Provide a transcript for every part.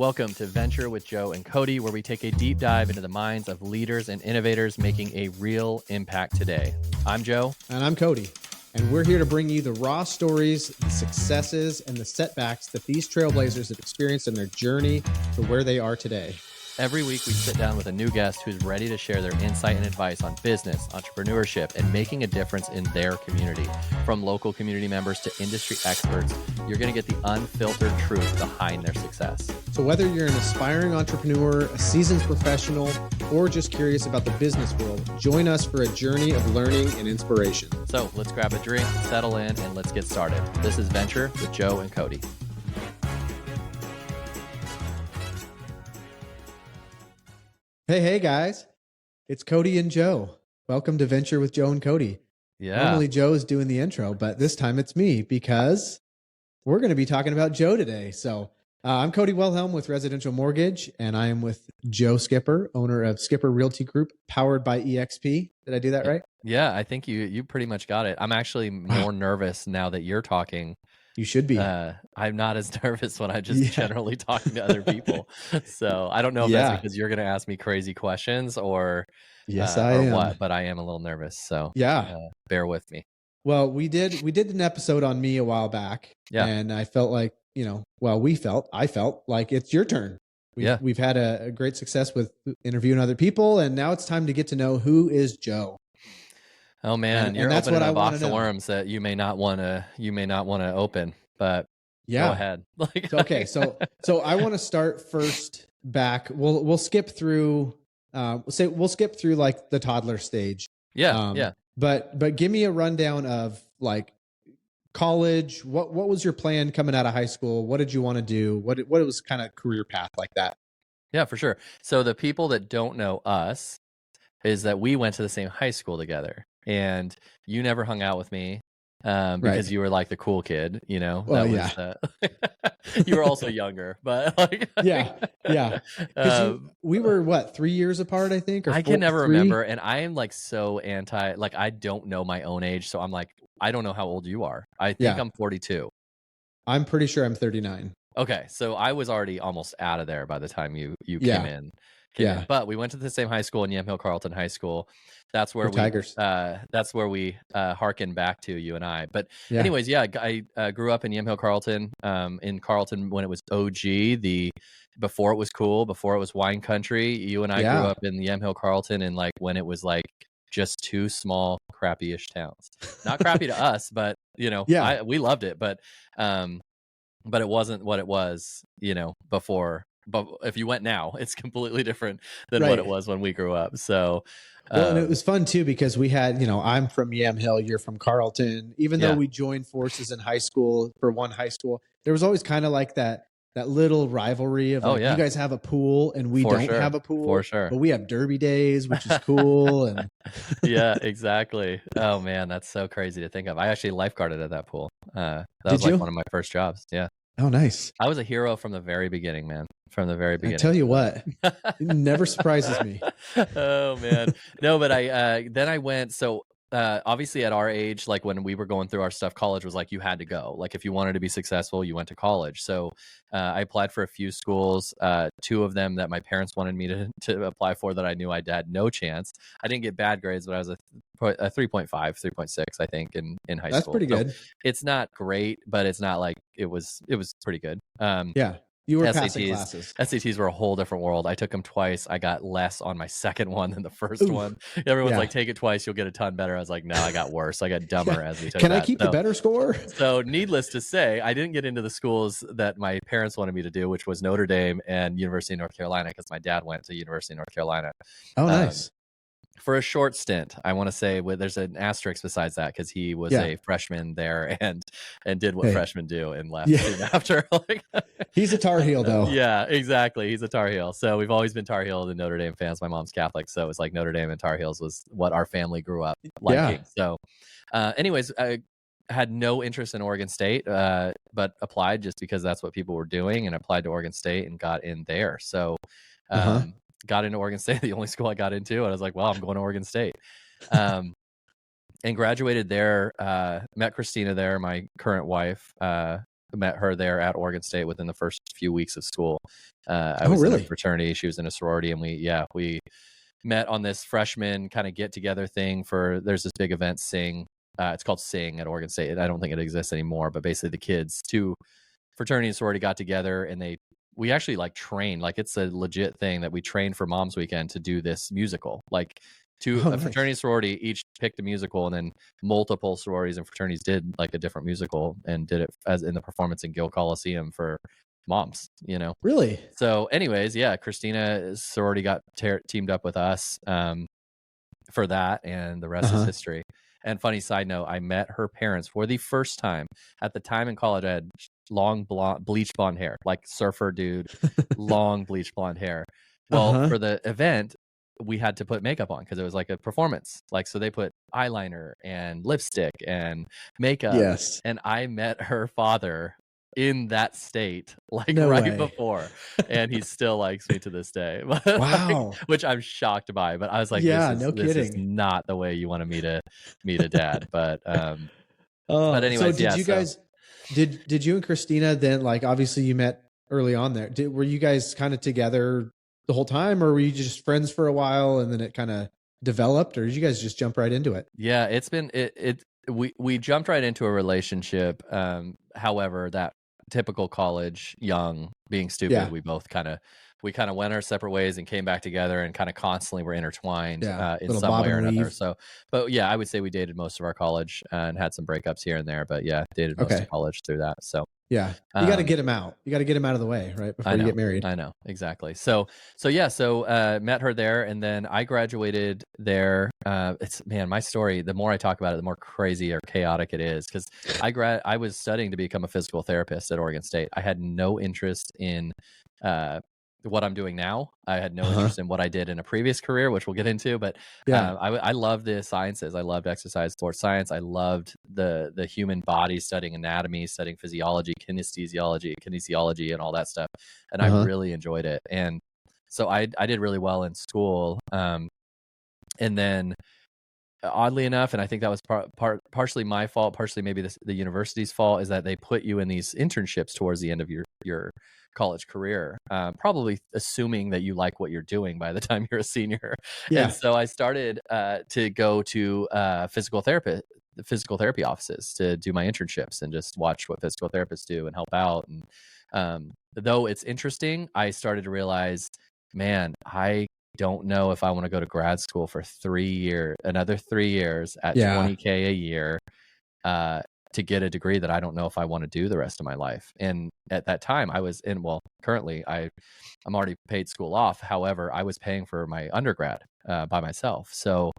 Welcome to Venture with Joe and Cody, where we take a deep dive into the minds of leaders and innovators making a real impact today. I'm Joe. And I'm Cody. And we're here to bring you the raw stories, the successes, and the setbacks that these trailblazers have experienced in their journey to where they are today. Every week, we sit down with a new guest who's ready to share their insight and advice on business, entrepreneurship, and making a difference in their community. From local community members to industry experts, you're going to get the unfiltered truth behind their success. So whether you're an aspiring entrepreneur, a seasoned professional, or just curious about the business world, join us for a journey of learning and inspiration. So let's grab a drink, settle in, and let's get started. This is Venture with Joe and Cody. Hey guys, it's Cody and Joe. Welcome to Venture with Joe and Cody. Yeah. Normally Joe's doing the intro, but this time it's me because we're going to be talking about Joe today. So I'm Cody Wilhelm with Residential Mortgage, and I am with Joe Skipper, owner of Skipper Realty Group, powered by EXP. Did I do that right? Yeah, I think you pretty much got it. I'm actually more nervous now that you're talking. You should be. I'm not as nervous when I just generally talking to other people. So I don't know if that's because you're going to ask me crazy questions or I am. what, but I am a little nervous. So bear with me. Well, we did an episode on me a while back. Yeah. And I felt like, I felt like it's your turn. We've had a great success with interviewing other people, and now it's time to get to know who is Joe. Oh man, you're opening a box of worms that you may not want to open, but go ahead. Okay, so I want to start first back. We'll skip through. We'll skip through like the toddler stage. Yeah. But give me a rundown of like college. What was your plan coming out of high school? What did you want to do? What was kind of career path like that? Yeah, for sure. So the people that don't know us is that we went to the same high school together. And you never hung out with me because you were like the cool kid, you know. Well, you were also younger, but like we were what 3 years apart, I think. Or I can never remember, and I am like so anti. Like I don't know my own age, so I'm like I don't know how old you are. I think I'm 42. I'm pretty sure I'm 39. Okay, so I was already almost out of there by the time you came in. But we went to the same high school in Yamhill Carlton High School. That's where we harken back to, you and I. But anyways, I grew up in Yamhill Carlton, in Carlton when it was OG, before it was cool, before it was wine country. You and I grew up in Yamhill Carlton, and like when it was like just two small crappy-ish towns. Not crappy to us, but we loved it. But it wasn't what it was, before. But if you went now, it's completely different than what it was when we grew up. So, and it was fun too, because we had, I'm from Yamhill, you're from Carlton. Even though we joined forces in high school for one high school, there was always kind of like that little rivalry of you guys have a pool and we don't have a pool. For sure. But we have derby days, which is cool. And yeah, exactly. Oh man, that's so crazy to think of. I actually lifeguarded at that pool. That was like one of my first jobs. Yeah. Oh, nice. I was a hero from the very beginning, man. From the very beginning. I tell you what, it never surprises me. Oh man. No, but then I went. So obviously at our age, like when we were going through our stuff, college was like you had to go. Like if you wanted to be successful, you went to college. So I applied for a few schools, two of them that my parents wanted me to apply for that I knew I had no chance. I didn't get bad grades, but I was a 3.5, 3.6, I think, in high school. That's pretty good. So it's not great, but it's not like it was pretty good. You were passing classes. SATs were a whole different world. I took them twice. I got less on my second one than the first one. Everyone's like, take it twice, you'll get a ton better. I was like, no, I got worse. I got dumber as we took Can I keep a better score? So needless to say, I didn't get into the schools that my parents wanted me to do, which was Notre Dame and University of North Carolina, because my dad went to University of North Carolina. Oh, nice. For a short stint, I want to say there's an asterisk besides that because he was a freshman there and did what freshmen do and left soon after. He's a Tar Heel though. Yeah, exactly. He's a Tar Heel. So we've always been Tar Heel and Notre Dame fans. My mom's Catholic, so it's like Notre Dame and Tar Heels was what our family grew up liking. So, anyways, I had no interest in Oregon State, but applied just because that's what people were doing, and applied to Oregon State and got in there. So. Got into Oregon State, the only school I got into. And I was like, well, I'm going to Oregon State. And graduated there, met Christina there, my current wife, met her there at Oregon State within the first few weeks of school. I was in a fraternity. She was in a sorority, and we met on this freshman kind of get together thing there's this big event, Sing. It's called Sing at Oregon State. I don't think it exists anymore, but basically the kids, two fraternity and sorority, got together, and we actually like trained, like it's a legit thing that we trained for Mom's Weekend to do this musical. Like a fraternity and sorority each picked a musical, and then multiple sororities and fraternities did like a different musical and did it as in the performance in Gill Coliseum for moms, Really? So anyways, yeah, Christina's sorority got teamed up with us for that, and the rest is history. And funny side note, I met her parents for the first time. At the time in college, I had long bleach blonde hair, like surfer dude, long bleach blonde hair. Well, for the event, we had to put makeup on because it was like a performance. Like, so they put eyeliner and lipstick and makeup. Yes. And I met her father in that state, like before, and he still likes me to this day. Wow. Which I'm shocked by, but I was like, this is not the way you want to meet a dad. But but anyways, so you guys did you and Christina then, like, obviously you met early on there, were you guys kind of together the whole time, or were you just friends for a while and then it kind of developed, or did you guys just jump right into it? Yeah, it's been we jumped right into a relationship. However, that typical college, young, being stupid, we both kind of went our separate ways and came back together, and kind of constantly were intertwined in some way or another. So, but yeah, I would say we dated most of our college and had some breakups here and there, but yeah, dated most of college through that. So yeah, you got to get him out. You got to get him out of the way, right, before you get married. I know, exactly. So met her there, and then I graduated there. My story, the more I talk about it, the more crazy or chaotic it is, because I was studying to become a physical therapist at Oregon State. I had no interest in what I'm doing now. I had no interest in what I did in a previous career, which we'll get into, but I love the sciences. I loved exercise, sports science. I loved the human body, studying anatomy, studying physiology, kinesiology, and all that stuff. And I really enjoyed it. And so I did really well in school. And then oddly enough, and I think that was partially my fault, partially maybe the university's fault, is that they put you in these internships towards the end of your college career, probably assuming that you like what you're doing by the time you're a senior. And so I started to go to physical therapy offices to do my internships and just watch what physical therapists do and help out. And though it's interesting, I started to realize, man, I don't know if I want to go to grad school for another 3 years at $20,000 a year to get a degree that I don't know if I want to do the rest of my life. And at that time currently I'm already paid school off. However, I was paying for my undergrad by myself. So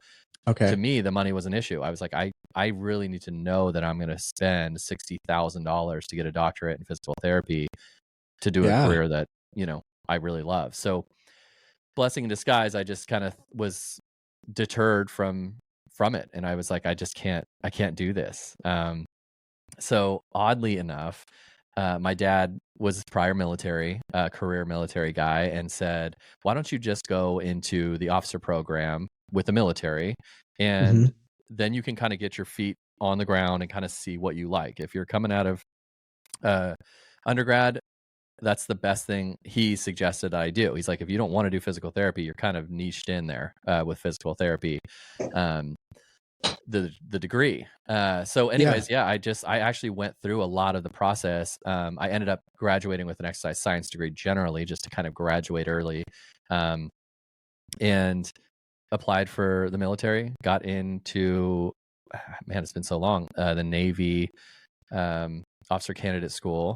to me, the money was an issue. I was like, I really need to know that I'm going to spend $60,000 to get a doctorate in physical therapy to do a career that, I really love. So blessing in disguise, I just kind of was deterred from it. And I was like, I can't do this. So oddly enough, my dad was prior career military guy, and said, why don't you just go into the officer program with the military, and then you can kind of get your feet on the ground and kind of see what you like. If you're coming out of undergrad, that's the best thing he suggested I do. He's like, if you don't want to do physical therapy, you're kind of niched in there with physical therapy, the degree. So anyways, I actually went through a lot of the process. I ended up graduating with an exercise science degree generally, just to kind of graduate early, and applied for the military, got into, man, it's been so long, the Navy officer candidate school,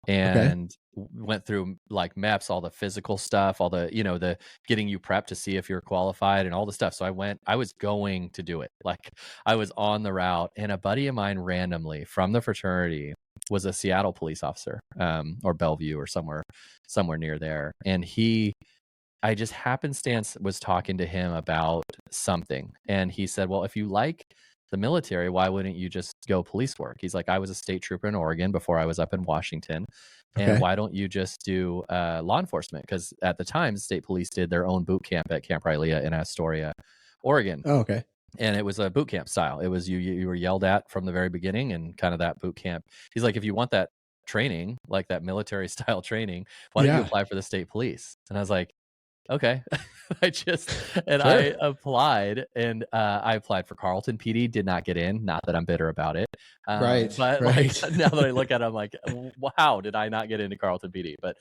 and went through like MEPS, all the physical stuff, all the, the getting you prepped to see if you're qualified and all the stuff. So I was going to do it. Like, I was on the route, and a buddy of mine randomly from the fraternity was a Seattle police officer, or Bellevue or somewhere near there. And I just happenstance was talking to him about something. And he said, well, if you like the military, why wouldn't you just go police work? He's like, I was a state trooper in Oregon before I was up in Washington. And why don't you just do law enforcement? Because at the time, state police did their own boot camp at Camp Rylea in Astoria, Oregon. Oh, okay. And it was a boot camp style. It was you were yelled at from the very beginning, and kind of that boot camp. He's like, if you want that training, like that military style training. Why don't you apply for the state police? And I was like, okay. I applied, and I applied for Carlton PD, did not get in. Not that I'm bitter about it. But like now that I look at it, I'm like, wow, did I not get into Carlton PD? But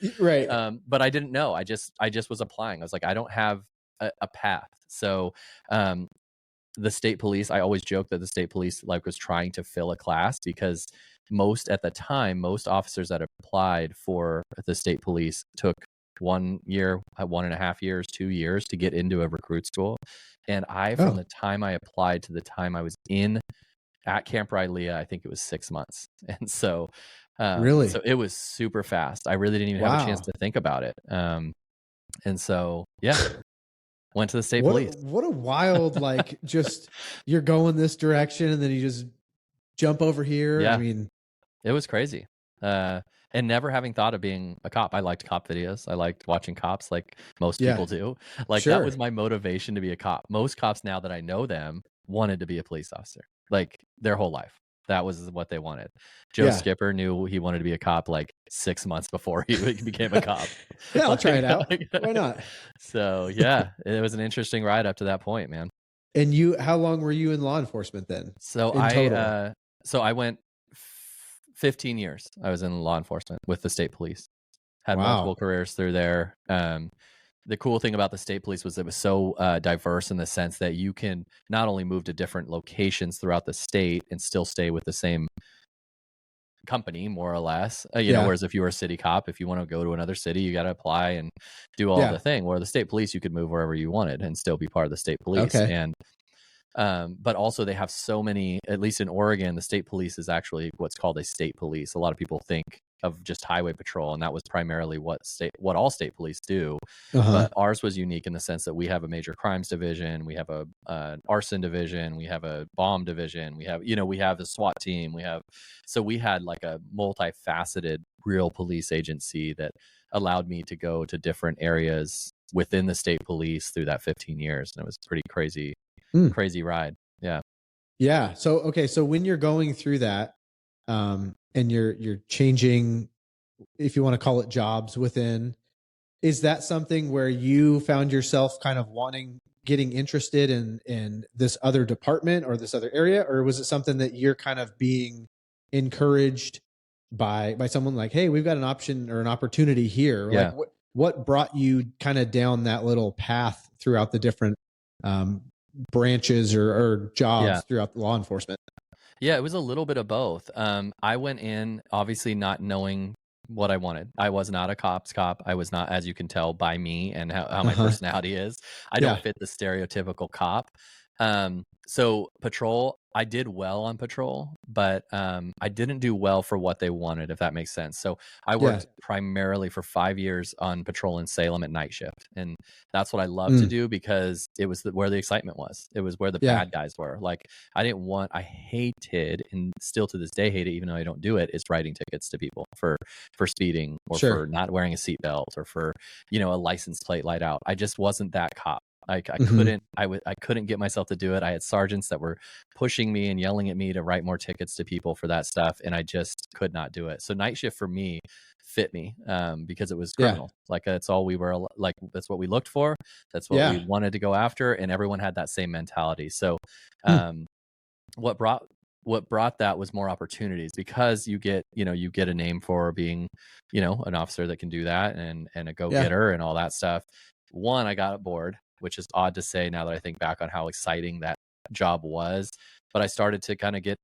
but I didn't know. I just was applying. I was like, I don't have a path. So the state police, I always joke that the state police like was trying to fill a class, because most officers that applied for the state police took 1 year, 1.5 years, 2 years to get into a recruit school. And from the time I applied to the time I was at Camp Rylea, I think it was 6 months. And so, so it was super fast. I really didn't even have a chance to think about it. And so, went to the state police. What a wild, like, just you're going this direction and then you just jump over here. Yeah. I mean, it was crazy. And never having thought of being a cop. I liked cop videos. I liked watching cops, like most people do. Like that was my motivation to be a cop. Most cops, now that I know them, wanted to be a police officer, like their whole life. That was what they wanted. Joe Skipper knew he wanted to be a cop like 6 months before he became a cop. I'll try it out. Why not? So it was an interesting ride up to that point, man. And how long were you in law enforcement then? So I went 15 years. I was in law enforcement with the state police. Had multiple careers through there. The cool thing about the state police was it was so diverse in the sense that you can not only move to different locations throughout the state and still stay with the same company, more or less. You know, whereas if you were a city cop, if you want to go to another city, you got to apply and do all the thing. Where the state police, you could move wherever you wanted and still be part of the state police. And but also they have so many, at least in Oregon, the state police is actually what's called a state police. A lot of people think of just highway patrol, and that was primarily what all state police do. But ours was unique in the sense that we have a major crimes division, we have a arson division, we have a bomb division, we have the SWAT team, we had like a multifaceted real police agency that allowed me to go to different areas within the state police through that 15 years. And it was pretty crazy ride. Yeah. So when you're going through that, and you're changing, if you want to call it, jobs within, is that something where you found yourself kind of getting interested in this other department or this other area? Or was it something that you're kind of being encouraged by someone like, hey, we've got an option or an opportunity here? Like what brought you kind of down that little path throughout the different branches or jobs throughout law enforcement? Yeah, it was a little bit of both. I went in obviously not knowing what I wanted. I was not a cop's cop. I was not, as you can tell by me and how my personality is, I don't fit the stereotypical cop. So patrol, I did well on patrol, but I didn't do well for what they wanted, if that makes sense. So I worked primarily for 5 years on patrol in Salem at night shift. And that's what I loved to do, because it was where the excitement was. It was where the bad guys were. Like I hated, and still to this day hate it, even though I don't do it, is writing tickets to people for speeding or for not wearing a seatbelt or for, a license plate light out. I just wasn't that cop. I couldn't get myself to do it. I had sergeants that were pushing me and yelling at me to write more tickets to people for that stuff, and I just could not do it. So night shift for me fit me because it was criminal. Like that's all we were, like that's what we looked for. That's what we wanted to go after, and everyone had that same mentality. So what brought that was more opportunities, because you get a name for being, an officer that can do that and a go-getter and all that stuff. One, I got bored, which is odd to say now that I think back on how exciting that job was, but I started to kind of get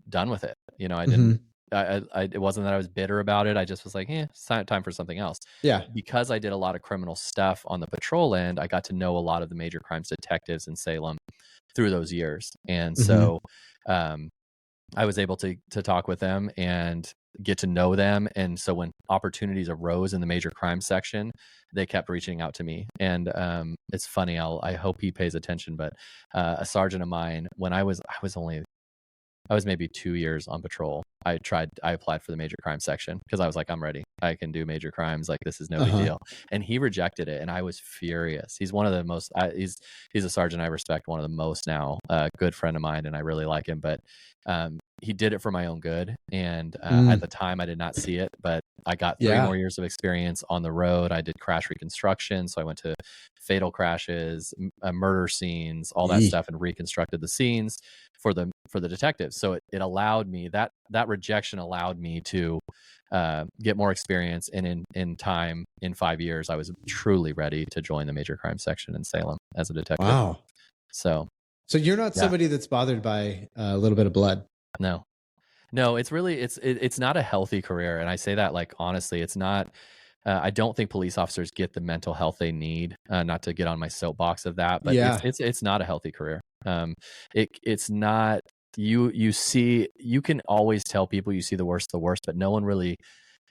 done with it. I didn't, it wasn't that I was bitter about it. I just was like, it's time for something else. Yeah. Because I did a lot of criminal stuff on the patrol end, I got to know a lot of the major crimes detectives in Salem through those years. And so, I was able to talk with them and get to know them. And so when opportunities arose in the major crime section, they kept reaching out to me. And it's funny, I hope he pays attention, but a sergeant of mine, when I was maybe 2 years on patrol, I applied for the major crime section because I was like, I'm ready. I can do major crimes. Like, this is no big deal. And he rejected it. And I was furious. He's one of the most, he's a sergeant I respect, one of the most now, good friend of mine. And I really like him. But he did it for my own good. And at the time I did not see it, but I got 3 more years of experience on the road. I did crash reconstruction. So I went to fatal crashes, murder scenes, all that stuff, and reconstructed the scenes for the detectives. So it allowed me, that rejection allowed me to get more experience. And in time, in 5 years, I was truly ready to join the major crime section in Salem as a detective. Wow. So you're not somebody that's bothered by a little bit of blood. No, it's really, it's not a healthy career. And I say that like, honestly, it's not, I don't think police officers get the mental health they need, not to get on my soapbox of that, but it's not a healthy career. It's not, you can always tell people you see the worst of the worst, but no one really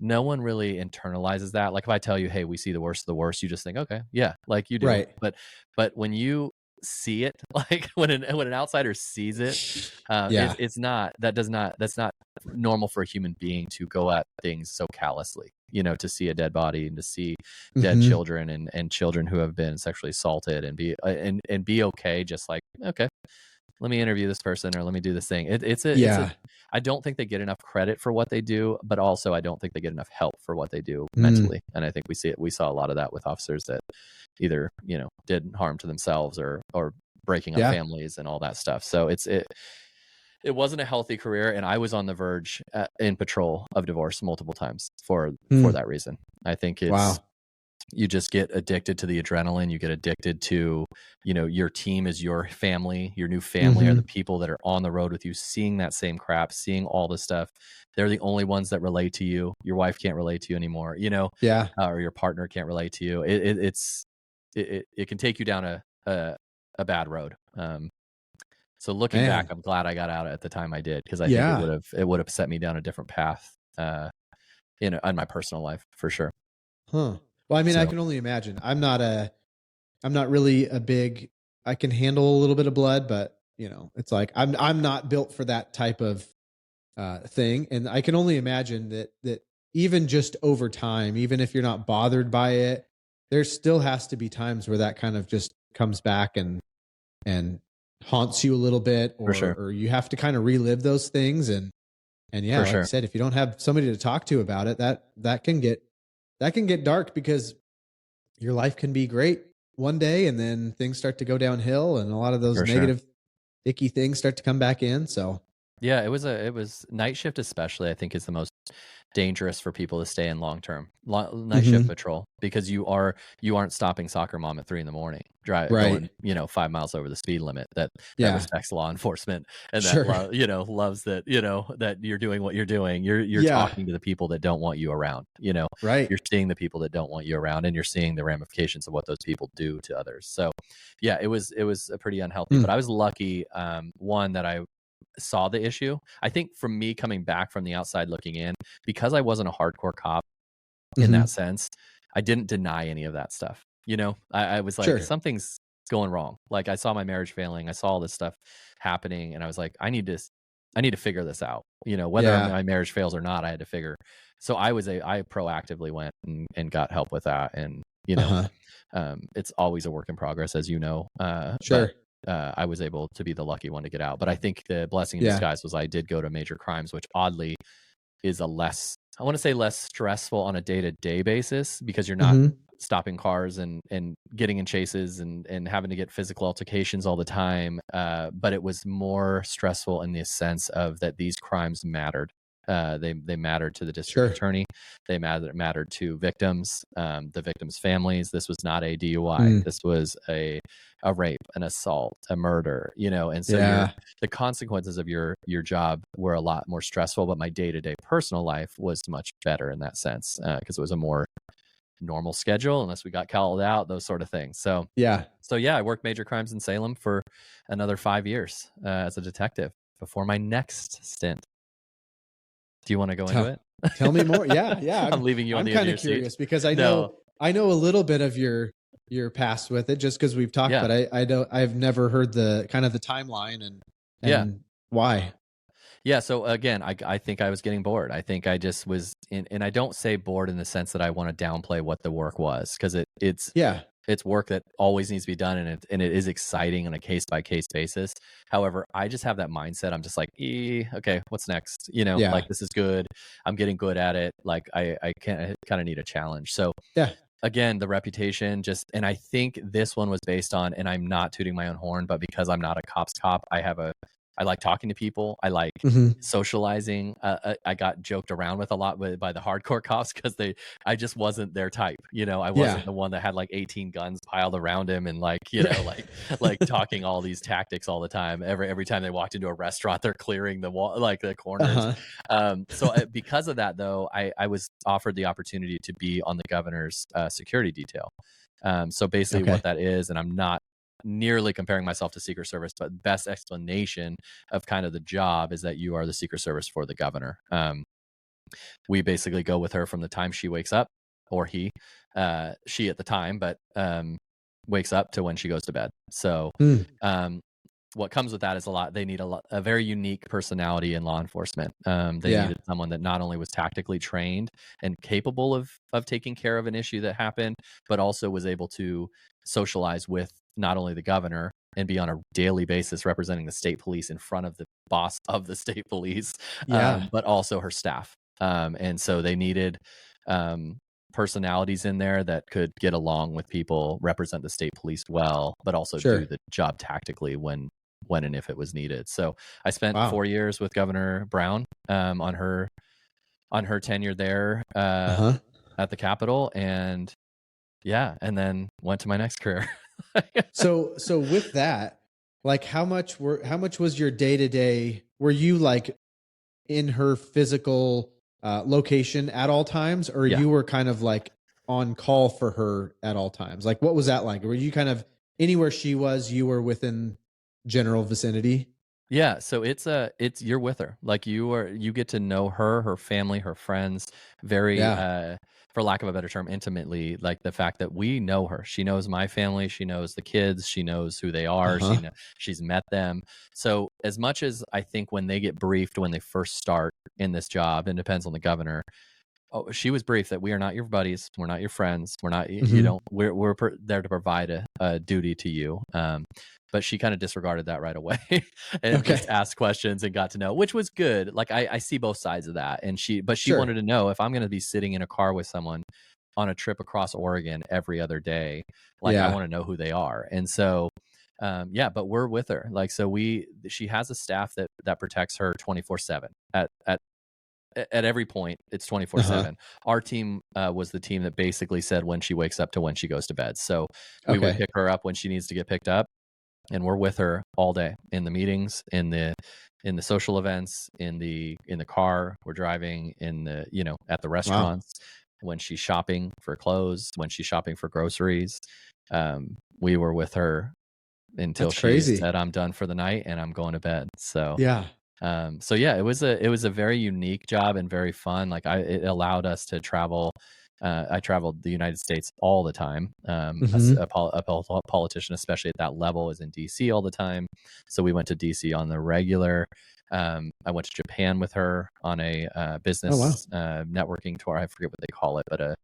internalizes that. Like if I tell you, hey, we see the worst of the worst, you just think, okay, yeah, like you do. Right. But when you see it, like when an outsider sees it, that's not normal for a human being to go at things so callously, to see a dead body and to see dead children and children who have been sexually assaulted and be okay, just like, okay, let me interview this person or let me do this thing. I don't think they get enough credit for what they do, but also I don't think they get enough help for what they do mentally. And I think we saw a lot of that with officers that either, did harm to themselves or breaking up families and all that stuff. So it wasn't a healthy career. And I was on the verge in patrol of divorce multiple times for that reason. I think you just get addicted to the adrenaline. You get addicted to, your team is your family. Your new family are the people that are on the road with you, seeing that same crap, seeing all this stuff. They're the only ones that relate to you. Your wife can't relate to you anymore, or your partner can't relate to you. It can take you down a bad road. So looking back, I'm glad I got out at the time I did, because I think it would have set me down a different path, in my personal life for sure. Huh. Well, I mean, I can only imagine. I'm not really a big, I can handle a little bit of blood, but it's like, I'm not built for that type of thing. And I can only imagine that even just over time, even if you're not bothered by it, there still has to be times where that kind of just comes back and haunts you a little bit, or you have to kind of relive those things. And like I said, if you don't have somebody to talk to about it, that can get dark, because your life can be great one day and then things start to go downhill and a lot of those negative, icky things start to come back in. So yeah, it was night shift, especially, I think, is the most dangerous for people to stay in long term night shift patrol, because you aren't stopping soccer mom at 3 a.m, going 5 miles over the speed limit, that respects law enforcement and that loves that that you're doing what you're doing. You're talking to the people that don't want you around. You're seeing the people that don't want you around, and you're seeing the ramifications of what those people do to others. So yeah, it was a pretty unhealthy, but I was lucky, one, that I saw the issue. I think from me coming back from the outside looking in, because I wasn't a hardcore cop in that sense, I didn't deny any of that stuff. I was like, something's going wrong. Like I saw my marriage failing, I saw all this stuff happening, and I was like, I need to figure this out. Whether my marriage fails or not, I had to figure. So I proactively went and got help with that. And it's always a work in progress, as you know. But I was able to be the lucky one to get out. But I think the blessing in disguise was I did go to major crimes, which oddly is less stressful on a day-to-day basis, because you're not stopping cars and getting in chases and having to get physical altercations all the time. But it was more stressful in the sense of that these crimes mattered. They mattered to the district attorney. They mattered to victims, the victims' families. This was not a DUI. This was a rape, an assault, a murder, and so the consequences of your job were a lot more stressful, but my day-to-day personal life was much better in that sense, because it was a more normal schedule, unless we got called out, those sort of things. So I worked major crimes in Salem for another 5 years as a detective before my next stint. Do you want to go into it? Tell me more. Yeah. I'm leaving you on the edge of your seat. I'm kind of curious, because I know a little bit of your past with it, just because we've talked, but I've never heard the kind of the timeline and why. Yeah. So again, I think I was getting bored. I think I just was and I don't say bored in the sense that I want to downplay what the work was, because it's it's work that always needs to be done, and it is exciting on a case by case basis. However, I just have that mindset. I'm just like, okay, what's next? Like, this is good. I'm getting good at it. Like, I kind of need a challenge. So again, the reputation and I think this one was based on, and I'm not tooting my own horn, but because I'm not a cop's cop, I like talking to people. I like socializing. I got joked around with a lot by the hardcore cops because I just wasn't their type. I wasn't the one that had like 18 guns piled around him and like talking all these tactics all the time. Every time they walked into a restaurant, they're clearing the wall, like the corners. So because of that, though, I was offered the opportunity to be on the governor's security detail. So basically what that is, and I'm not nearly comparing myself to Secret Service, but best explanation of kind of the job is that you are the Secret Service for the governor. We basically go with her from the time she wakes up, or she at the time, but wakes up to when she goes to bed. So what comes with that is they need a very unique personality in law enforcement. They needed someone that not only was tactically trained and capable of taking care of an issue that happened, but also was able to socialize with not only the governor and be on a daily basis representing the state police in front of the boss of the state police, but also her staff. And so they needed personalities in there that could get along with people, represent the state police well, but also do the job tactically when and if it was needed. So I spent 4 years with Governor Brown on her tenure there at the Capitol, and then went to my next career. So with that, like how much was your day-to-day? Were you like in her physical location at all times, or you were kind of like on call for her at all times? Like, what was that like? Were you kind of anywhere she was, you were within general vicinity? Yeah, so it's you're with her. Like you get to know her family, her friends very for lack of a better term, intimately. Like the fact that we know her. She knows my family, she knows the kids, she knows who they are, she's met them. So as much as I think when they get briefed when they first start in this job, and depends on the governor, she was briefed that we are not your buddies, we're not your friends, we're not we're there to provide a duty to you. But she kind of disregarded that right away and just asked questions and got to know, which was good. Like I see both sides of that. And she wanted to know, if I'm going to be sitting in a car with someone on a trip across Oregon every other day, like I want to know who they are. And so, but we're with her. Like, so she has a staff that protects her 24/7 at every point. It's 24/7. Our team was the team that basically said when she wakes up to when she goes to bed. So we would pick her up when she needs to get picked up, and we're with her all day in the meetings, in the social events, in the car we're driving, in the at the restaurants, when she's shopping for clothes, when she's shopping for groceries. We were with her until she said, I'm done for the night and I'm going to bed. So it was a very unique job and very fun. Like it allowed us to travel. I traveled the United States all the time. A politician, especially at that level, is in DC all the time. So we went to DC on the regular. I went to Japan with her on a business networking tour. I forget what they call it, but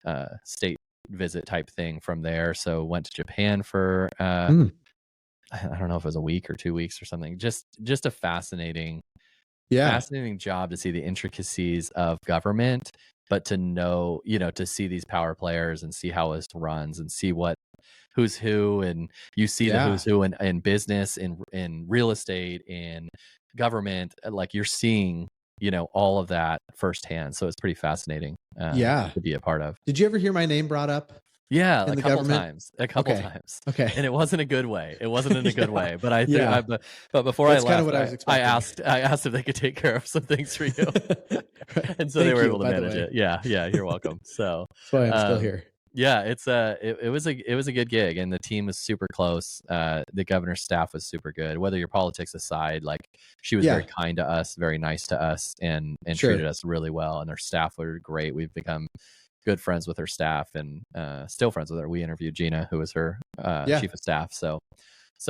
a state visit type thing from there. So went to Japan for I don't know if it was a week or 2 weeks or something. Just a fascinating job to see the intricacies of government, but to know, to see these power players and see how it runs and see who's who, and you see the who's who in business, in real estate, in government. Like you're seeing, all of that firsthand. So it's pretty fascinating to be a part of. Did you ever hear my name brought up? Yeah, a couple times. Okay. And it wasn't a good way. It wasn't in a good way. But but before that's I left, I asked if they could take care of some things for you. And so they were able to manage it. Yeah, you're welcome. So that's why I'm still here. Yeah, it was a good gig, and the team was super close. The governor's staff was super good. Whether your politics aside, like she was very kind to us, very nice to us, and treated us really well. And their staff were great. We've become good friends with her staff, and still friends with her. We interviewed Gina, who was her chief of staff. So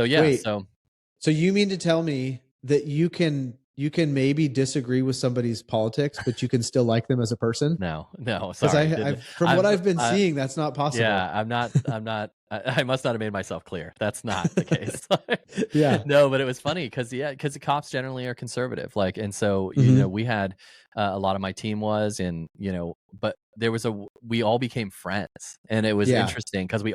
you mean to tell me that you can you can maybe disagree with somebody's politics, but you can still like them as a person. No, sorry. From what I've been seeing, that's not possible. Yeah, I'm not. I must not have made myself clear. That's not the case. Yeah. No, but it was funny because the cops generally are conservative. Like, and so we had a lot of my team was, and but there was we all became friends, and it was interesting because we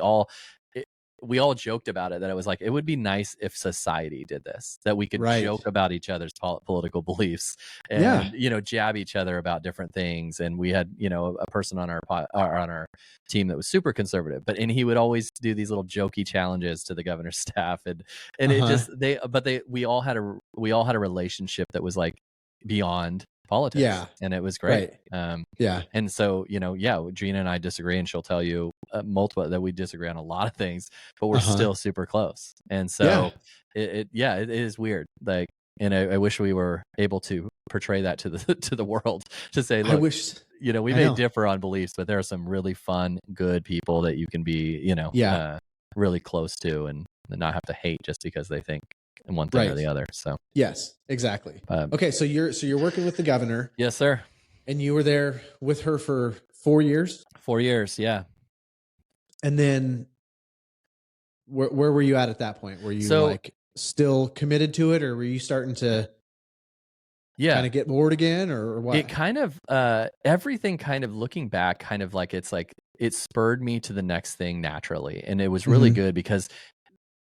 all joked about it, that it was like, it would be nice if society did this, that we could joke about each other's political beliefs and, jab each other about different things. And we had, a person on our team that was super conservative, and he would always do these little jokey challenges to the governor's staff. And it just, we all had a relationship that was like beyond politics. Yeah. And it was great. Yeah. And so, Gina and I disagree, and she'll tell you multiple that we disagree on a lot of things, but we're still super close. And so it is weird. Like, and I wish we were able to portray that to the world, to say, look, we may differ on beliefs, but there are some really fun, good people that you can be, really close to, and not have to hate just because they think in one thing or the other. So yes, exactly. Okay, so you're working with the governor. Yes, sir. And you were there with her for 4 years. 4 years, yeah. And then where were you at that point? Were you like still committed to it, or were you starting to kind of get bored again, or what? It kind of everything kind of looking back, kind of like it spurred me to the next thing naturally, and it was really good because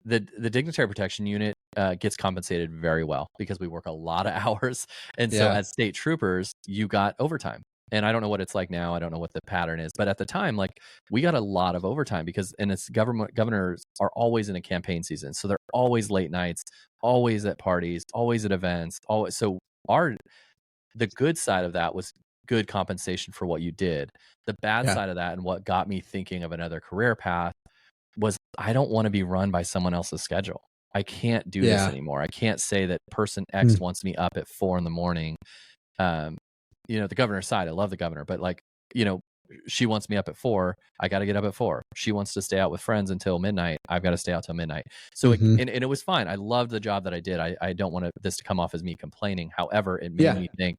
the Dignitary Protection Unit gets compensated very well because we work a lot of hours, and so as state troopers, you got overtime. And I don't know what it's like now. I don't know what the pattern is, but at the time, like, we got a lot of overtime and it's governors are always in a campaign season, so they're always late nights, always at parties, always at events, always. So the good side of that was good compensation for what you did. The bad side of that, and what got me thinking of another career path, was I don't want to be run by someone else's schedule. I can't do this anymore. I can't say that person X wants me up at 4 a.m. The governor's side, I love the governor, but she wants me up at 4. I got to get up at 4. She wants to stay out with friends until midnight. I've got to stay out till midnight. So and it was fine. I loved the job that I did. I don't want this to come off as me complaining. However, it made me think,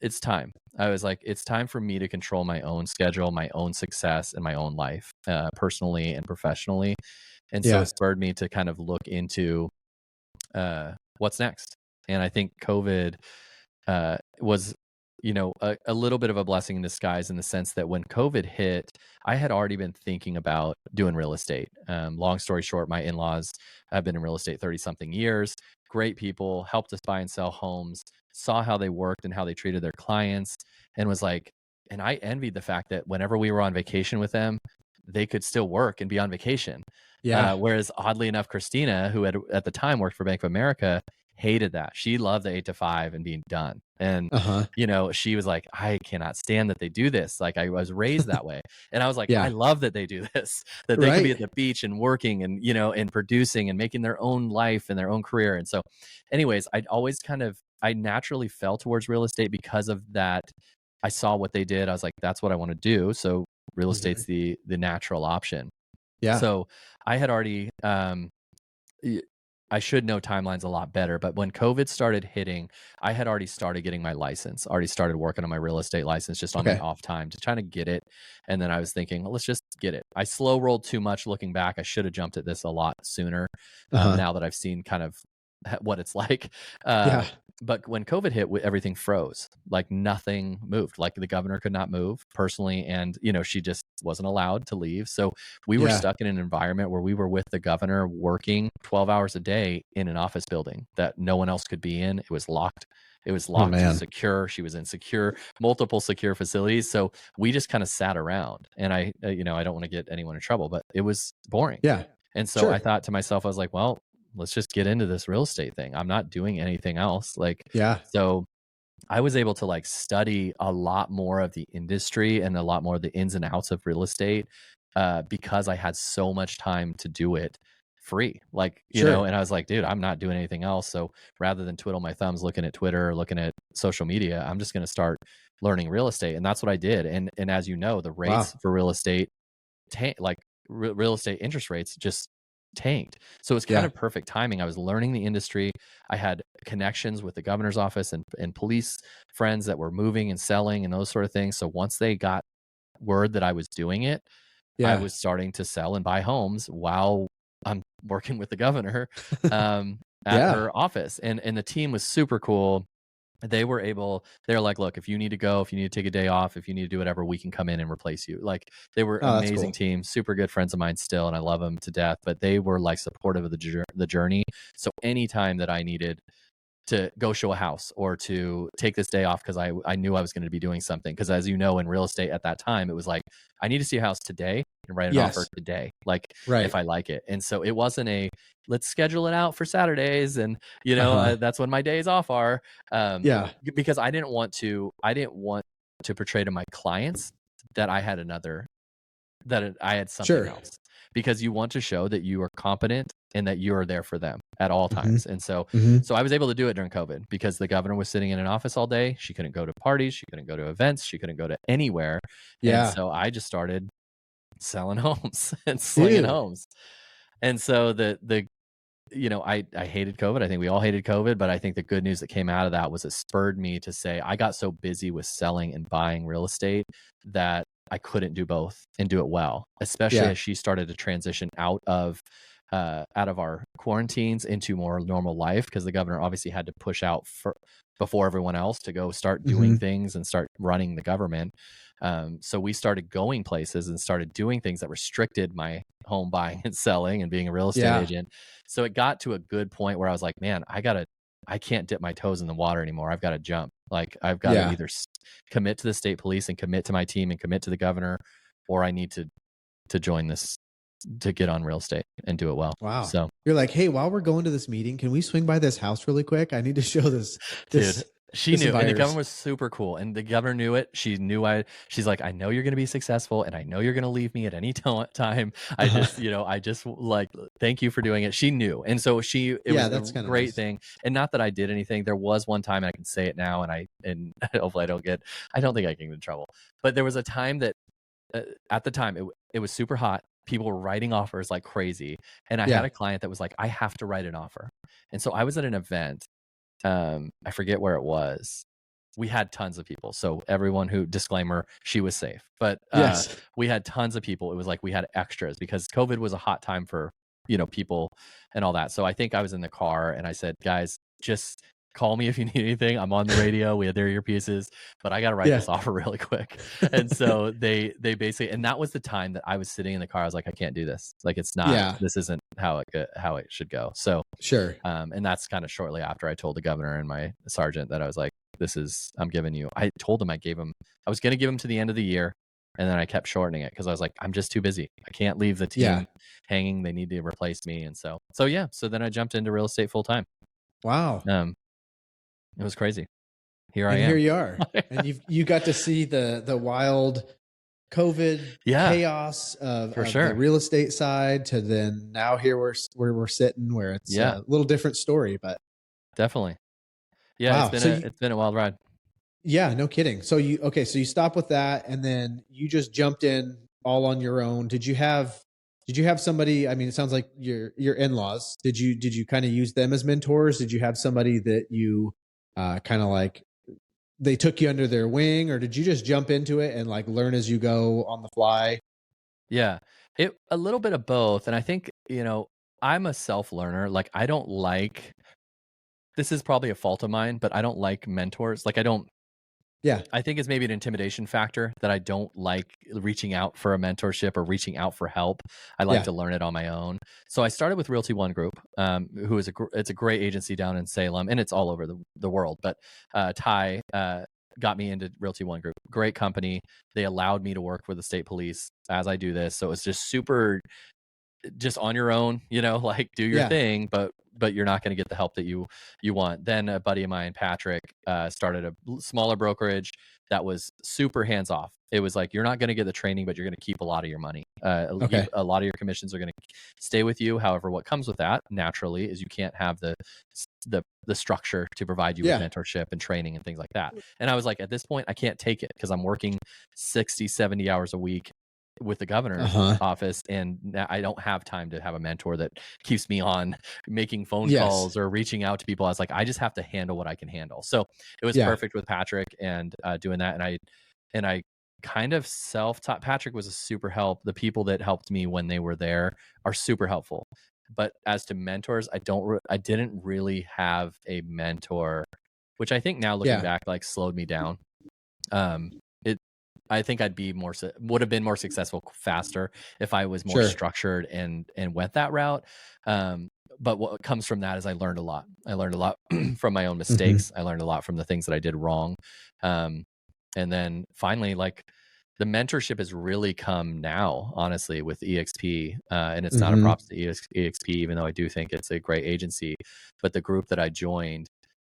it's time. I was like, it's time for me to control my own schedule, my own success, and my own life, personally and professionally. And so it spurred me to kind of look into what's next. And I think COVID was, a little bit of a blessing in disguise, in the sense that when COVID hit, I had already been thinking about doing real estate. Long story short, my in-laws have been in real estate 30-something years. Great people, helped us buy and sell homes, saw how they worked and how they treated their clients, and was like, and I envied the fact that whenever we were on vacation with them, they could still work and be on vacation. Whereas oddly enough, Christina, who had at the time worked for Bank of America, hated that. She loved the 8 to 5 and being done. And, she was like, I cannot stand that they do this. Like, I was raised that way. And I was like, I love that they do this, that they can be at the beach and working and, and producing and making their own life and their own career. And so anyways, I naturally fell towards real estate because of that. I saw what they did. I was like, that's what I want to do. So real estate's the natural option. Yeah. So I had already, I should know timelines a lot better, but when COVID started hitting, I had already started getting my license, already started working on my real estate license, just on my off time to try to get it. And then I was thinking, well, let's just get it. I slow rolled too much looking back. I should have jumped at this a lot sooner, now that I've seen kind of what it's like. But when COVID hit, everything froze. Like, nothing moved. Like, the governor could not move personally, and she just wasn't allowed to leave. So we were stuck in an environment where we were with the governor, working 12 hours a day in an office building that no one else could be in. It was locked. It was locked and secure. She was in multiple secure facilities. So we just kind of sat around. And I don't want to get anyone in trouble, but it was boring. Yeah. And so I thought to myself, I was like, well, let's just get into this real estate thing. I'm not doing anything else. So I was able to study a lot more of the industry and a lot more of the ins and outs of real estate, because I had so much time to do it free. And I was like, dude, I'm not doing anything else. So rather than twiddle my thumbs looking at Twitter or looking at social media, I'm just going to start learning real estate. And that's what I did. And as you know, the rates for real estate, real estate interest rates just tanked. So it was kind of perfect timing. I was learning the industry. I had connections with the governor's office and police friends that were moving and selling and those sort of things. So once they got word that I was doing it, I was starting to sell and buy homes while I'm working with the governor at her office. And the team was super cool. They're like, look, if you need to go, if you need to take a day off, if you need to do whatever, we can come in and replace you. Like, they were amazing team, super good friends of mine still, and I love them to death, but they were like supportive of the journey. So anytime that I needed to go show a house or to take this day off because I knew I was going to be doing something, because as you know, in real estate at that time, it was like, I need to see a house today and write an offer today, like if I like it. And so it wasn't a let's schedule it out for Saturdays and that's when my days off are, because I didn't want to portray to my clients that I had something else, because you want to show that you are competent and that you are there for them at all times. And so I was able to do it during COVID because the governor was sitting in an office all day. She couldn't go to parties. She couldn't go to events. She couldn't go to anywhere. And so I just started selling homes and slinging homes. And so I hated COVID. I think we all hated COVID, but I think the good news that came out of that was it spurred me to say, I got so busy with selling and buying real estate that I couldn't do both and do it well, especially as she started to transition out of our quarantines into more normal life, because the governor obviously had to push out before everyone else to go start doing things and start running the government. So we started going places and started doing things that restricted my home buying and selling and being a real estate agent. So it got to a good point where I was like, man, I can't dip my toes in the water anymore. I've got to jump. Like, I've got to either commit to the state police and commit to my team and commit to the governor, or I need to join this to get on real estate and do it well. Wow. So you're like, hey, while we're going to this meeting, can we swing by this house really quick? I need to show this. Dude, she knew, and the governor was super cool, and the governor knew it. She knew she's like, I know you're going to be successful, and I know you're going to leave me at any time. I just like, thank you for doing it. She knew. And so it was a great thing. And not that I did anything. There was one time, and I can say it now, and hopefully I don't think I can get in trouble. But there was a time that at the time it was super hot. People were writing offers like crazy. And I had a client that was like, I have to write an offer. And so I was at an event. I forget where it was. We had tons of people. So everyone disclaimer, she was safe. But we had tons of people. It was like we had extras because COVID was a hot time for, people and all that. So I think I was in the car and I said, guys, just call me if you need anything. I'm on the radio. We had their earpieces, but I got to write this offer really quick. And so they basically, and that was the time that I was sitting in the car. I was like, I can't do this. Like, it's not, this isn't how it should go. So and that's kind of shortly after I told the governor and my sergeant that I was like, I'm giving you, I told him I was going to give him to the end of the year. And then I kept shortening it because I was like, I'm just too busy. I can't leave the team hanging. They need to replace me. And so then I jumped into real estate full time. Wow. It was crazy. Here I am. Here you are. And you got to see the wild COVID chaos of the real estate side to then now here we're sitting where it's a little different story, but definitely. Yeah. Wow. It's been a wild ride. Yeah, no kidding. So you stopped with that and then you just jumped in all on your own. Did you have somebody, I mean, it sounds like your in-laws, did you kind of use them as mentors? Did you have somebody that you kind of like, they took you under their wing, or did you just jump into it and like learn as you go on the fly? Yeah, a little bit of both. And I think, I'm a self-learner. Like, this is probably a fault of mine, but I don't like mentors. Like, I think it's maybe an intimidation factor that I don't like reaching out for a mentorship or reaching out for help. I like to learn it on my own. So I started with Realty One Group, who is it's a great agency down in Salem, and it's all over the world. But Ty got me into Realty One Group. Great company. They allowed me to work with the state police as I do this. So it's just super, just on your own, like do your thing, but you're not going to get the help that you want. Then a buddy of mine, Patrick, started a smaller brokerage that was super hands off. It was like, you're not going to get the training, but you're going to keep a lot of your money. A lot of your commissions are going to stay with you. However, what comes with that naturally is you can't have the structure to provide you with mentorship and training and things like that. And I was like, at this point, I can't take it because I'm working 60, 70 hours a week. with the governor's office, and I don't have time to have a mentor that keeps me on making phone calls or reaching out to people. I was like, I just have to handle what I can handle. So it was perfect with Patrick and doing that. And I kind of self-taught. Patrick was a super help. The people that helped me when they were there are super helpful. But as to mentors, I didn't really have a mentor, which I think now looking back, like slowed me down. I think would have been more successful faster if I was more structured and went that route. But what comes from that is I learned a lot. I learned a lot from my own mistakes. I learned a lot from the things that I did wrong. And then finally, like the mentorship has really come now, honestly, with EXP. And it's not a props to EXP, even though I do think it's a great agency. But the group that I joined,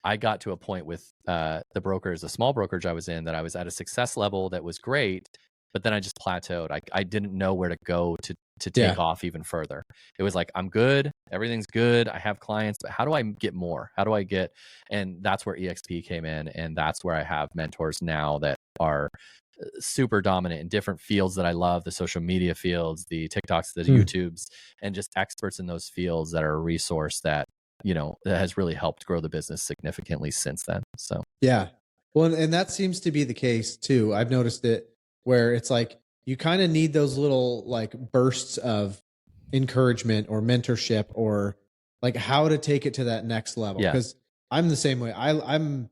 I got to a point with the brokers, the small brokerage I was in, that I was at a success level that was great, but then I just plateaued. I didn't know where to go to take off even further. It was like, I'm good, everything's good, I have clients, but how do I get more? And that's where EXP came in, and that's where I have mentors now that are super dominant in different fields that I love, the social media fields, the TikToks, the YouTubes, and just experts in those fields that are a resource that that has really helped grow the business significantly since then. So well, and that seems to be the case too. I've noticed it where it's like you kind of need those little like bursts of encouragement or mentorship, or like how to take it to that next level. Because I'm the same way. I'm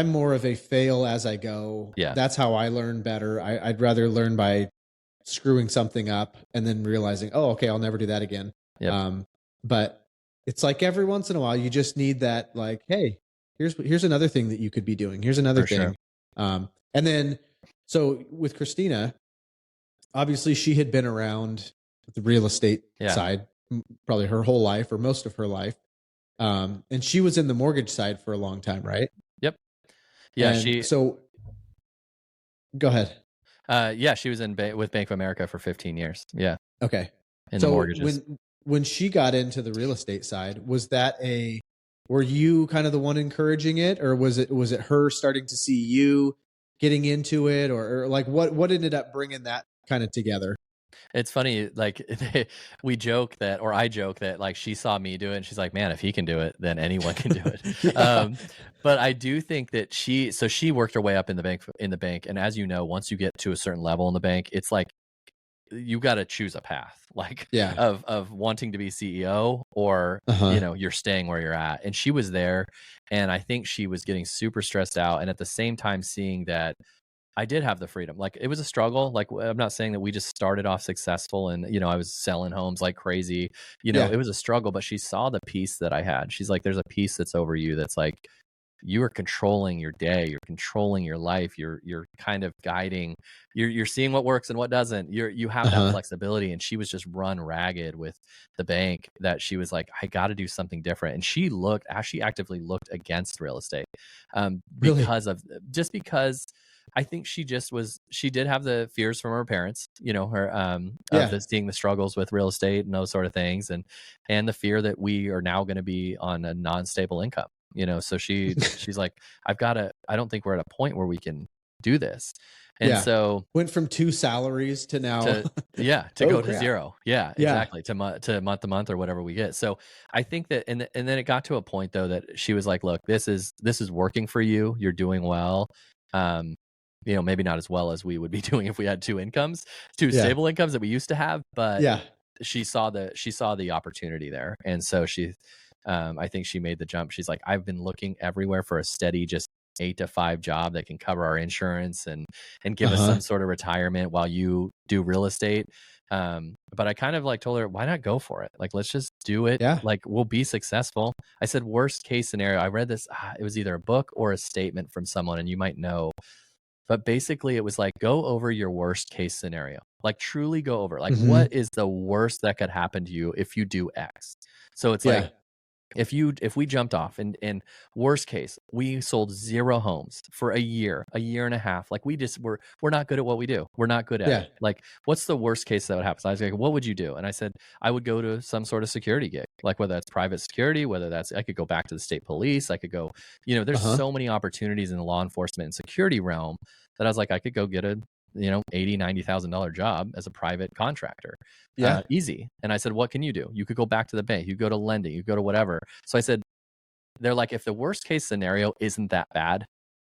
more of a fail as I go. That's how I learn better. I'd rather learn by screwing something up and then realizing, oh, okay, I'll never do that again. But it's like every once in a while, you just need that, like, hey, here's another thing that you could be doing. Here's another thing. And then, so with Christina, obviously she had been around the real estate side probably her whole life or most of her life. And she was in the mortgage side for a long time, right? Yep. Yeah. So go ahead. She was with Bank of America for 15 years. Yeah. Okay. In the mortgages. When she got into the real estate side, were you kind of the one encouraging it, or was it her starting to see you getting into it, or like what ended up bringing that kind of together? It's funny, like I joke that like she saw me do it and she's like, man, if he can do it, then anyone can do it. But I do think that she worked her way up in the bank. And as you know, once you get to a certain level in the bank, it's like, you got to choose a path, like of wanting to be CEO or, you're staying where you're at. And she was there, and I think she was getting super stressed out. And at the same time, seeing that I did have the freedom. Like, it was a struggle. Like, I'm not saying that we just started off successful and, I was selling homes like crazy, it was a struggle, but she saw the peace that I had. She's like, there's a peace that's over you. That's like, you are controlling your day. You're controlling your life. You're kind of guiding, you're seeing what works and what doesn't. You have that flexibility. And she was just run ragged with the bank, that she was like, I got to do something different. And she actively looked against real estate, because I think she did have the fears from her parents, of seeing the struggles with real estate and those sort of things. And the fear that we are now going to be on a non-stable income, so she's like, I don't think we're at a point where we can do this. And so went from 2 salaries to now to go to 0. Yeah, exactly. To month to month or whatever we get. So I think that, and then it got to a point though, that she was like, look, this is working for you. You're doing well. Maybe not as well as we would be doing if we had 2 stable incomes that we used to have, but she saw the opportunity there. And so I think she made the jump. She's like, I've been looking everywhere for a steady, just 8 to 5 job that can cover our insurance and give us some sort of retirement while you do real estate. But I kind of like told her, why not go for it? Like, let's just do it. Like, we'll be successful. I said, worst case scenario. I read this, it was either a book or a statement from someone, and you might know, but basically it was like, go over your worst case scenario. Like, truly go over, like, what is the worst that could happen to you if you do X? So it's like, if we jumped off and worst case, we sold 0 homes for a year and a half, like we're not good at what we do. We're not good at it. Like, what's the worst case that would happen? So I was like, what would you do? And I said, I would go to some sort of security gig, like whether that's private security, whether that's, I could go back to the state police. I could go, there's so many opportunities in the law enforcement and security realm that I was like, I could go get a $80,000-$90,000 job as a private contractor. Yeah. Easy. And I said, what can you do? You could go back to the bank, you go to lending, you go to whatever. So I said, they're like, if the worst case scenario isn't that bad,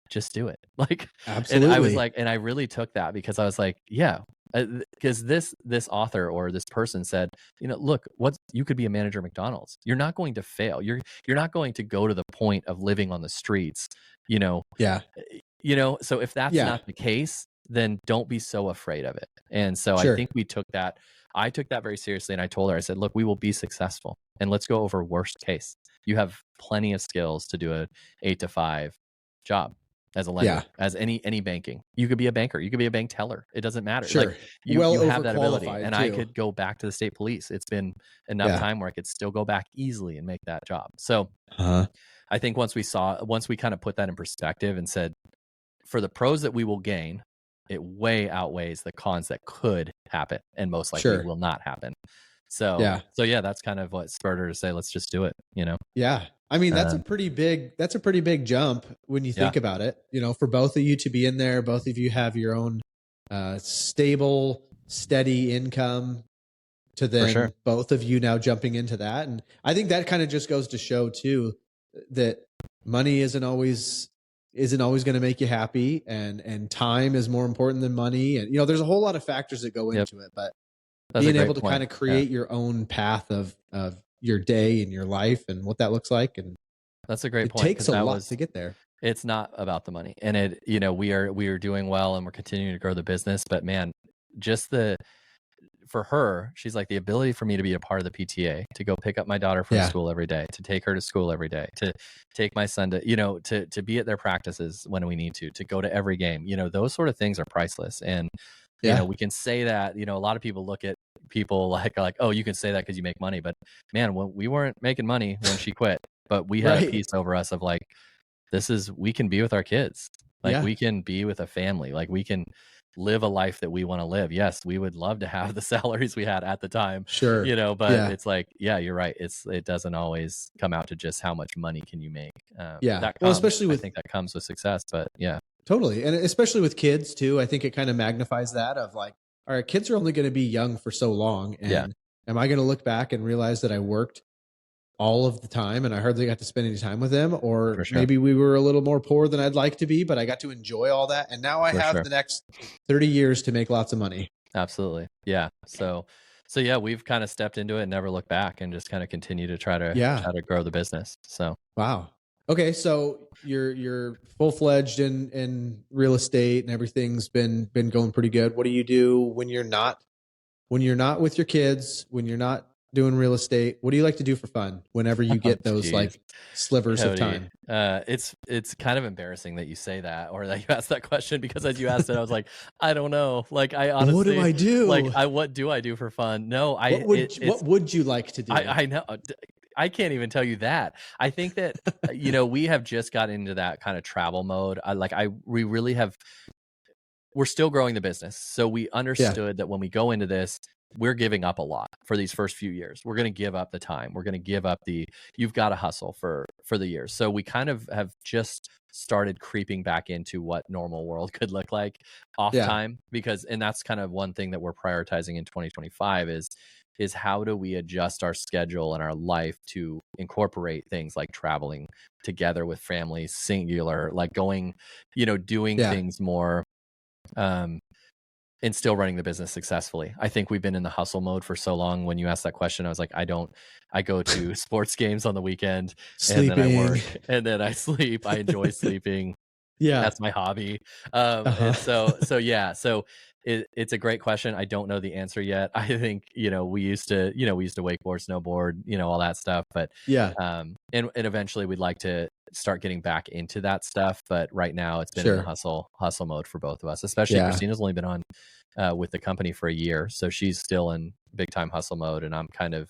just do it. Like, absolutely. And I was like, and I really took that because I was like, yeah, because this author or this person said, look, you could be a manager at McDonald's. You're not going to fail. You're not going to go to the point of living on the streets, Yeah. So if that's not the case, then don't be so afraid of it. And so I think I took that very seriously. And I told her, I said, look, we will be successful, and let's go over worst case. You have plenty of skills to do an 8 to 5 job as a lender, as any banking. You could be a banker. You could be a bank teller. It doesn't matter. Sure. Like, you have that ability. And too. I could go back to the state police. It's been enough time where I could still go back easily and make that job. So I think once we kind of put that in perspective and said, for the pros that we will gain, it way outweighs the cons that could happen and most likely will not happen. So that's kind of what spurred her to say, let's just do it, Yeah. I mean, that's a pretty big jump when you think about it, for both of you to be in there. Both of you have your own stable, steady income, to then both of you now jumping into that. And I think that kind of just goes to show too, that money isn't always going to make you happy, and time is more important than money. And, there's a whole lot of factors that go into it, but being able to kind of create your own path of your day and your life and what that looks like. And that's a great point. It takes a lot to get there. It's not about the money, and we are doing well and we're continuing to grow the business, but man, just for her, she's like, the ability for me to be a part of the PTA, to go pick up my daughter from school every day, to take her to school every day, to take my son to be at their practices when we need to go to every game, those sort of things are priceless. And we can say that, a lot of people look at people like, oh, you can say that because you make money, but man, we weren't making money when she quit, but we had a piece over us of like, we can be with our kids. Like we can be with a family. Like we can live a life that we want to live. Yes, we would love to have the salaries we had at the time. Sure. But it's like, you're right. It doesn't always come out to just how much money can you make. Especially I think that comes with success, but totally. And especially with kids too, I think it kind of magnifies that of like, all right, kids are only going to be young for so long. And am I going to look back and realize that I worked all of the time and I hardly got to spend any time with them? Or maybe we were a little more poor than I'd like to be, but I got to enjoy all that. And now I have the next 30 years to make lots of money. Absolutely. Yeah. So we've kind of stepped into it and never looked back and just kind of continue to try to grow the business. So, wow. Okay. So you're full-fledged in real estate and everything's been going pretty good. What do you do when you're not with your kids, when you're not doing real estate? What do you like to do for fun whenever you get those like slivers of time? It's kind of embarrassing that you say that, or that you asked that question, because as you asked it, I was like, I don't know. Like, I honestly, what do I do? Like, what do I do for fun? No, what would you like to do? I know. I can't even tell you that. I think that, we have just got into that kind of travel mode. We're still growing the business. So we understood that when we go into this, we're giving up a lot for these first few years. We're going to give up the time. We're going to give up you've got to hustle for the years. So we kind of have just started creeping back into what normal world could look like off time, and that's kind of one thing that we're prioritizing in 2025 is how do we adjust our schedule and our life to incorporate things like traveling together with families, singular, like going, doing things more, and still running the business successfully. I think we've been in the hustle mode for so long. When you asked that question, I was like, I go to sports games on the weekend, and then I work, and then I sleep. I enjoy sleeping. That's my hobby. And so it's a great question. I don't know the answer yet. I think, we used to wakeboard, snowboard, all that stuff, but and eventually we'd like to start getting back into that stuff. But right now it's been in hustle mode for both of us, especially Christina's only been on with the company for a year. So she's still in big time hustle mode, and I'm kind of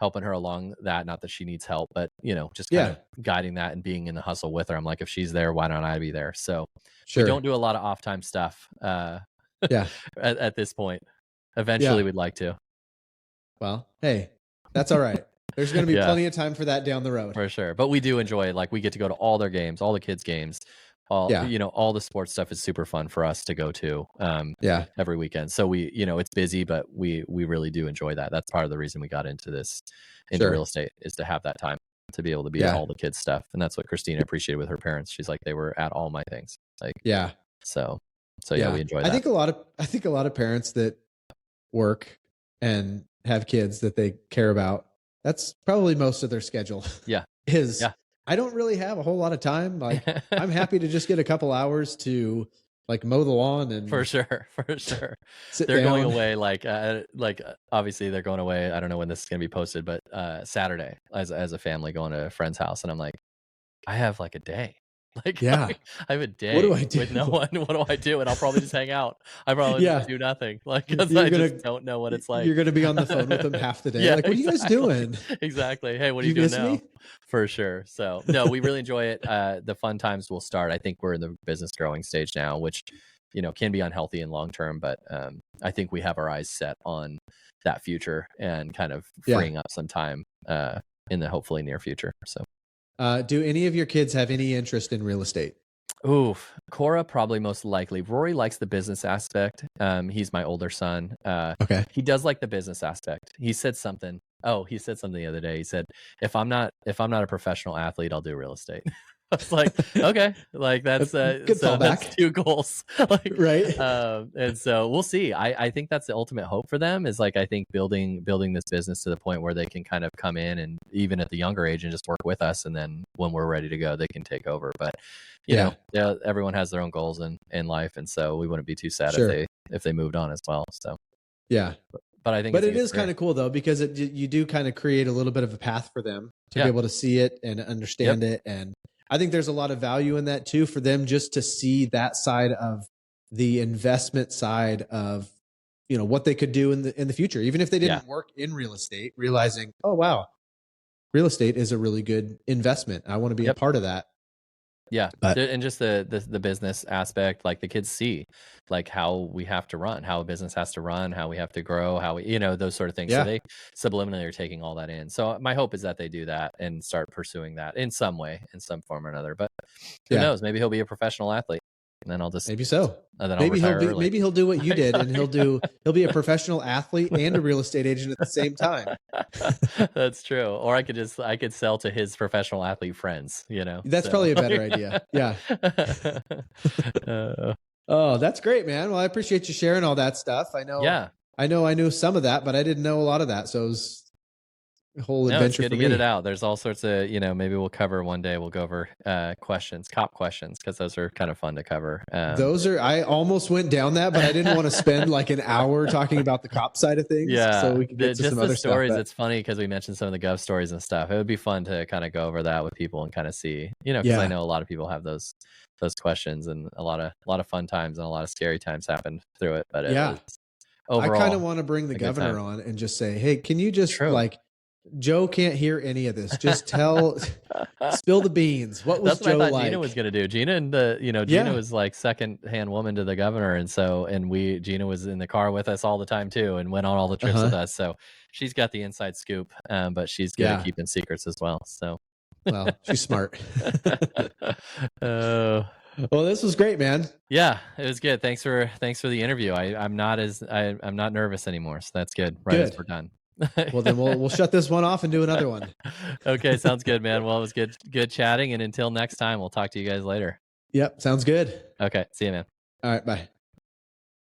helping her along that. Not that she needs help, but just kind of guiding that and being in the hustle with her. I'm like, if she's there, why don't I be there? So we don't do a lot of off time stuff. At this point, eventually we'd like to. Well, hey, that's all right. There's going to be plenty of time for that down the road. For sure. But we do enjoy, like, we get to go to all their games, all the kids' games. all all the sports stuff is super fun for us to go to every weekend. So we, it's busy, but we really do enjoy that. That's part of the reason we got into real estate, is to have that time to be able to be at all the kids' stuff. And that's what Christina appreciated with her parents. She's like, they were at all my things. Like, so we enjoy that. I think a lot of parents that work and have kids that they care about, that's probably most of their schedule. I don't really have a whole lot of time. Like, I'm happy to just get a couple hours to like mow the lawn and for sure. They're going away like obviously they're going away. I don't know when this is going to be posted, but Saturday as a family going to a friend's house, and I'm like, I have like a day. Like, I have a day with no one. What do I do? And I'll probably just hang out. I probably just do nothing. Like, because just don't know what it's like. You're going to be on the phone with them half the day. Like, what are you guys doing? Exactly. Hey, what are you doing now? Me? For sure. So, no, we really enjoy it. The fun times will start. I think we're in the business growing stage now, which, can be unhealthy in long term. But I think we have our eyes set on that future and kind of freeing up some time in the hopefully near future. So. Do any of your kids have any interest in real estate? Oof. Cora probably most likely. Rory likes the business aspect. He's my older son. Okay. He does like the business aspect. He said something the other day. He said, if I'm not a professional athlete, I'll do real estate. I was like, okay, like that's good fallback. That's 2 goals. Like, right. And so we'll see. I think that's the ultimate hope for them, is like, I think building this business to the point where they can kind of come in and even at the younger age and just work with us. And then when we're ready to go, they can take over. But you know, everyone has their own goals in life. And so we wouldn't be too sad if they moved on as well. So, but I think, it is kind of cool though, because you do kind of create a little bit of a path for them to be able to see it and understand it. And I think there's a lot of value in that too, for them just to see that side of the investment side of, what they could do in the future, even if they didn't work in real estate, realizing, oh, wow, real estate is a really good investment. I want to be a part of that. Yeah. And just the business aspect, like the kids see like how we have to run, how a business has to run, how we have to grow, how we, those sort of things. So they subliminally are taking all that in. So my hope is that they do that and start pursuing that in some way, in some form or another. But who knows? Maybe he'll be a professional athlete. And then I'll just maybe so. And then maybe he'll do what you did, and he'll be a professional athlete and a real estate agent at the same time. That's true. Or I could sell to his professional athlete friends. That's probably a better idea. Yeah. Oh, that's great, man. Well, I appreciate you sharing all that stuff. I know. Yeah. I knew some of that, but I didn't know a lot of that. So it was a whole adventure. It's good to get it out. There's all sorts of, maybe we'll cover one day. We'll go over cop questions, because those are kind of fun to cover. I almost went down that, but I didn't want to spend like an hour talking about the cop side of things. Yeah. So we could get to some other stories. Stuff, it's funny because we mentioned some of the gov stories and stuff. It would be fun to kind of go over that with people and kind of see, because I know a lot of people have those questions, and a lot of fun times and a lot of scary times happen through it. But overall, I kind of want to bring the governor on and just say, hey, can you just Joe can't hear any of this. Just spill the beans. What was Joe like? That's what I thought Gina was going to do. Gina and Gina was like second-hand woman to the governor. And so, Gina was in the car with us all the time too, and went on all the trips with us. So she's got the inside scoop, but she's good at keeping secrets as well. So, well, she's smart. Well, this was great, man. Yeah, it was good. Thanks for the interview. I'm not nervous anymore. So that's good. As we're done. Well, then we'll shut this one off and do another one. Okay, sounds good, man. Well, it was good chatting, and until next time, we'll talk to you guys later. Yep, sounds good. Okay, see you, man. All right, bye.